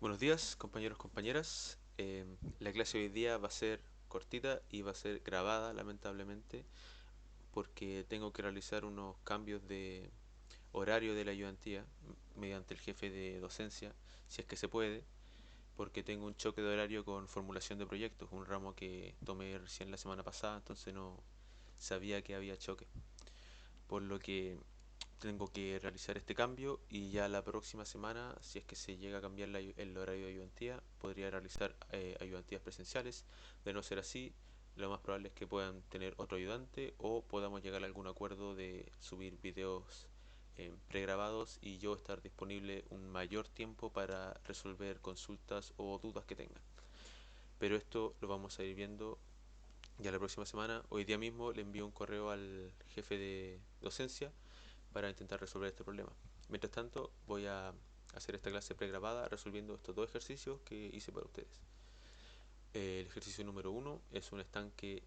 Buenos días, compañeros, compañeras. La clase de hoy día va a ser cortita y va a ser grabada, lamentablemente, porque tengo que realizar unos cambios de horario de la ayudantía mediante el jefe de docencia, si es que se puede, porque tengo un choque de horario con formulación de proyectos, un ramo que tomé recién la semana pasada, entonces no sabía que había choque, por lo que tengo que realizar este cambio y ya la próxima semana, si es que se llega a cambiar el horario de ayudantía, podría realizar ayudantías presenciales. De no ser así, lo más probable es que puedan tener otro ayudante o podamos llegar a algún acuerdo de subir videos pregrabados y yo estar disponible un mayor tiempo para resolver consultas o dudas que tengan. Pero esto lo vamos a ir viendo ya la próxima semana. Hoy día mismo le envío un correo al jefe de docencia para intentar resolver este problema. Mientras tanto, voy a hacer esta clase pregrabada resolviendo estos dos ejercicios que hice para ustedes. El ejercicio número uno es un estanque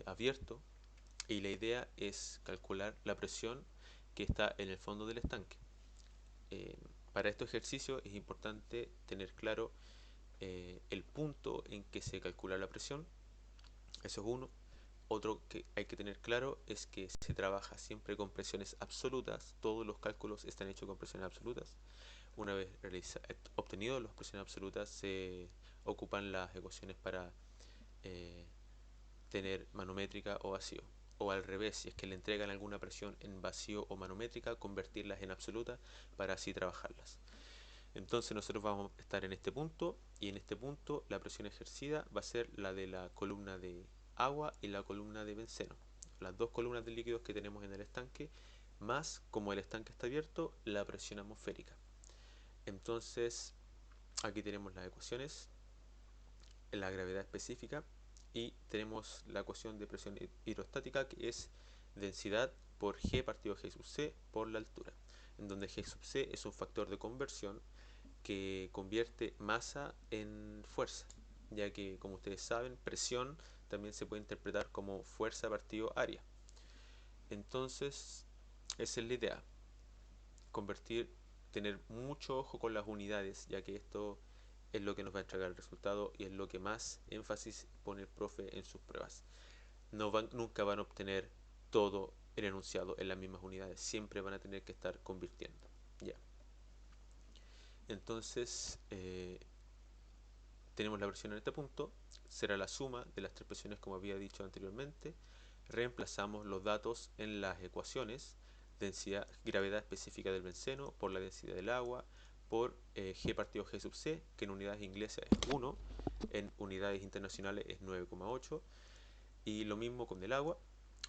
abierto y la idea es calcular la presión que está en el fondo del estanque. Eh, para este ejercicio es importante tener claro el punto en que se calcula la presión. Eso es uno. Otro que hay que tener claro es que se trabaja siempre con presiones absolutas, todos los cálculos están hechos con presiones absolutas. Una vez obtenido las presiones absolutas, se ocupan las ecuaciones para eh, tener manométrica o vacío. O al revés, si es que le entregan alguna presión en vacío o manométrica, convertirlas en absoluta para así trabajarlas. Entonces nosotros vamos a estar en este punto y en este punto la presión ejercida va a ser la de la columna de agua y la columna de benceno. Las dos columnas de líquidos que tenemos en el estanque, más como el estanque está abierto, la presión atmosférica. Entonces aquí tenemos las ecuaciones, la gravedad específica y tenemos la ecuación de presión hidrostática que es densidad por G partido G sub C por la altura, en donde G sub C es un factor de conversión que convierte masa en fuerza, ya que como ustedes saben, presión también se puede interpretar como fuerza partido área. Entonces, esa es la idea, convertir, tener mucho ojo con las unidades, ya que esto es lo que nos va a entregar el resultado y es lo que más énfasis pone el profe en sus pruebas. Nunca van a obtener todo el enunciado en las mismas unidades, siempre van a tener que estar convirtiendo. Ya. Entonces, tenemos la presión en este punto, será la suma de las tres presiones como había dicho anteriormente. Reemplazamos los datos en las ecuaciones, densidad, gravedad específica del benceno por la densidad del agua, por G partido G sub C, que en unidades inglesas es 1, en unidades internacionales es 9,8, y lo mismo con el agua.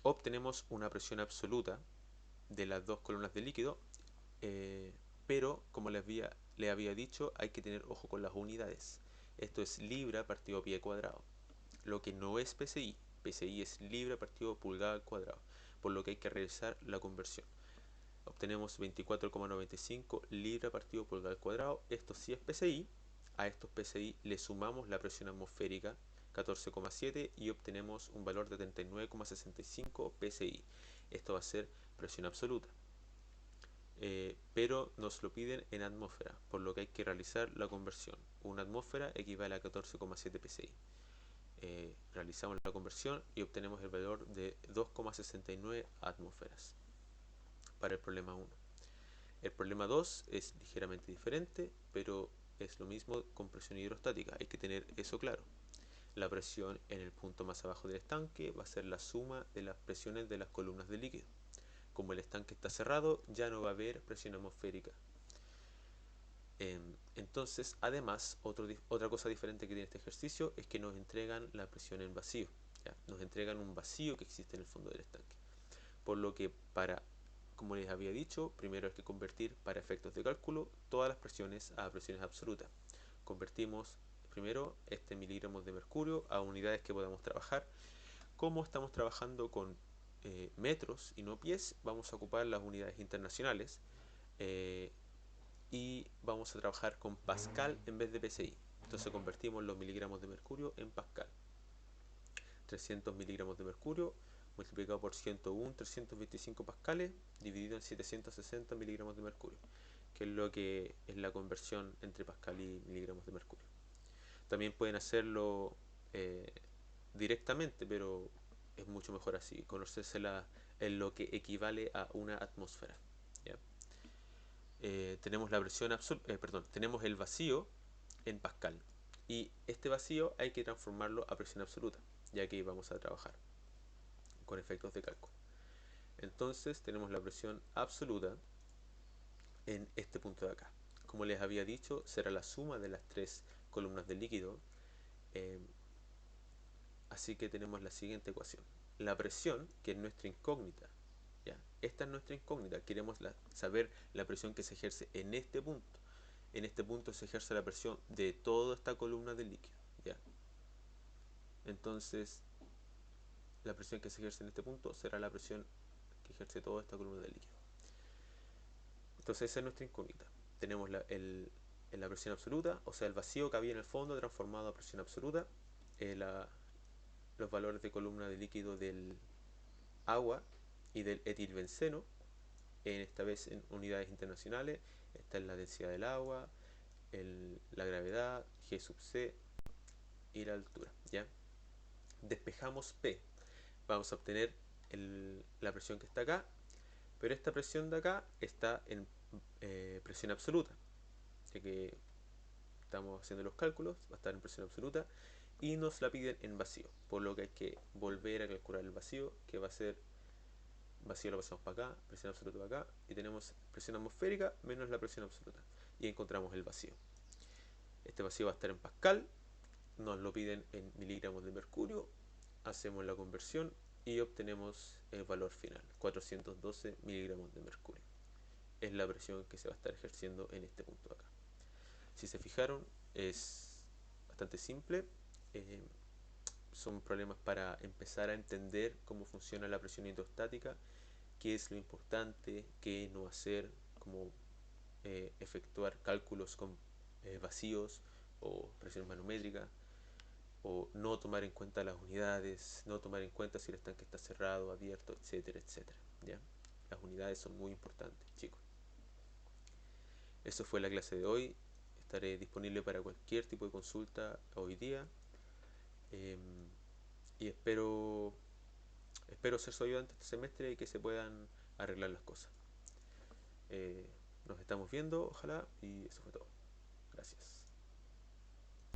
Obtenemos una presión absoluta de las dos columnas de líquido, eh, pero como le había dicho, hay que tener ojo con las unidades. Esto es libra partido pie cuadrado, lo que no es PSI. PSI es libra partido pulgada al cuadrado, por lo que hay que realizar la conversión. Obtenemos 24,95 libra partido pulgada al cuadrado. Esto sí es PSI. A estos PSI le sumamos la presión atmosférica 14,7 y obtenemos un valor de 39,65 PSI. Esto va a ser presión absoluta. Pero nos lo piden en atmósfera, por lo que hay que realizar la conversión. Una atmósfera equivale a 14,7 psi. Realizamos la conversión y obtenemos el valor de 2,69 atmósferas para el problema 1. El problema 2 es ligeramente diferente, pero es lo mismo con presión hidrostática, hay que tener eso claro. La presión en el punto más abajo del estanque va a ser la suma de las presiones de las columnas de líquido. Como el estanque está cerrado, ya no va a haber presión atmosférica. Entonces, además, otra cosa diferente que tiene este ejercicio es que nos entregan la presión en vacío. ¿Ya? Nos entregan un vacío que existe en el fondo del estanque. Por lo que como les había dicho, primero hay que convertir para efectos de cálculo todas las presiones a presiones absolutas. Convertimos primero este miligramos de mercurio a unidades que podamos trabajar. Como estamos trabajando con metros y no pies, vamos a ocupar las unidades internacionales. Y vamos a trabajar con Pascal en vez de PSI. Entonces convertimos los miligramos de mercurio en Pascal. 300 miligramos de mercurio multiplicado por 101, 325 pascales, dividido en 760 miligramos de mercurio. que es lo que es la conversión entre pascal y miligramos de mercurio. También pueden hacerlo eh, directamente, pero es mucho mejor así, conocérsela en lo que equivale a una atmósfera. ¿Ya? Tenemos la presión perdón, tenemos el vacío en pascal, y este vacío hay que transformarlo a presión absoluta, ya que vamos a trabajar con efectos de cálculo. Entonces tenemos la presión absoluta en este punto de acá. Como les había dicho, será la suma de las tres columnas del líquido. eh, Así que tenemos la siguiente ecuación. La presión, que es nuestra incógnita, ¿ya? Esta es nuestra incógnita. Queremos saber la presión que se ejerce en este punto. En este punto se ejerce la presión de toda esta columna del líquido, ¿ya? Entonces, la presión que se ejerce en este punto será la presión que ejerce toda esta columna del líquido. Entonces, esa es nuestra incógnita. Tenemos la presión absoluta, o sea, el vacío que había en el fondo transformado a presión absoluta. Los valores de columna de líquido del agua y del etilbenceno, esta vez en unidades internacionales. Esta es la densidad del agua, la gravedad, G sub C y la altura. ¿Ya? Despejamos P. Vamos a obtener la presión que está acá, pero esta presión de acá está en presión absoluta, ya que estamos haciendo los cálculos, va a estar en presión absoluta y nos la piden en vacío, por lo que hay que volver a calcular el vacío, que va a ser vacío, lo pasamos para acá, presión absoluta para acá, y tenemos presión atmosférica menos la presión absoluta, y encontramos el vacío. Este vacío va a estar en pascal, nos lo piden en miligramos de mercurio, hacemos la conversión y obtenemos el valor final, 412 miligramos de mercurio. Es la presión que se va a estar ejerciendo en este punto de acá. Si se fijaron, es bastante simple. Eh, Son problemas para empezar a entender cómo funciona la presión hidrostática, qué es lo importante, qué no hacer, cómo efectuar cálculos con vacíos o presión manométrica, o no tomar en cuenta las unidades, no tomar en cuenta si el estanque está cerrado, abierto, etcétera, etcétera. ¿Ya? Las unidades son muy importantes, chicos. Eso fue la clase de hoy. Estaré disponible para cualquier tipo de consulta hoy día. Eh, y espero ser su ayudante este semestre y que se puedan arreglar las cosas. Nos estamos viendo, ojalá, y eso fue todo. Gracias.